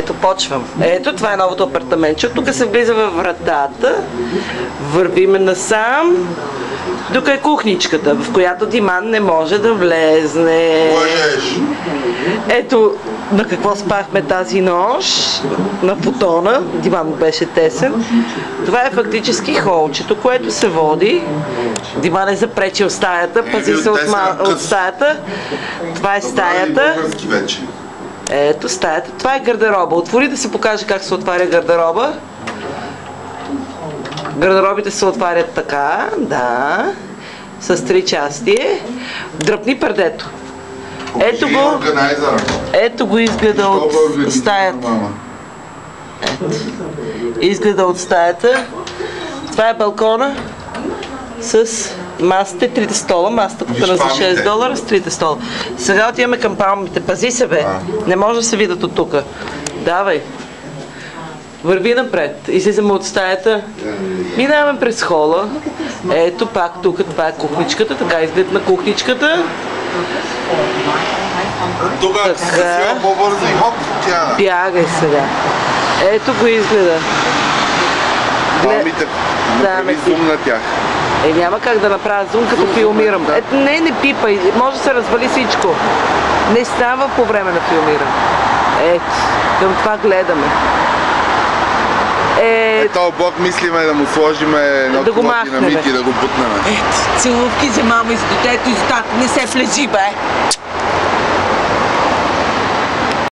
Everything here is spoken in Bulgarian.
Ето почвам. Ето, това е новото апартаментче. Тук се влиза във вратата. Вървиме насам. Тук е кухничката, в която Диман не може да влезне. Ето на какво спахме тази нощ. На футона. Диман беше тесен. Това е фактически холчето, което се води. Диман е запречил стаята. Пази се от стаята. Това е стаята. Ето стаята. Това е гардероба. Отвори да се покаже как се отваря гардероба. Гардеробите се отварят така, да, с 3 части. Дръпни пердето. Ето го изгледа от стаята. Ето. Изгледа от стаята. Това е балкона с масата, 3 стола. Масата купена за $6 с 3 стола. Сега отиваме към палмите. Пази се, бе. Не може да се видят от тук. Давай. Върви напред. Излизаме от стаята. Минаваме през хола. Ето пак тук. Това е кухничката. Така изглед на кухничката. Тук си по-бързо и хоп, тя. Бягай сега. Ето го изгледа. Палмите, направи зум на тях. Няма как да направя зум, като филмирам. Не пипай. Може да се развали всичко. Не става по време на филмиране. Ето, към това гледаме. Ето блок мислиме да му сложим едно динамит и да го бутнем. Ето, целувки за мама и за детето и за тата. Не се влежи, бе!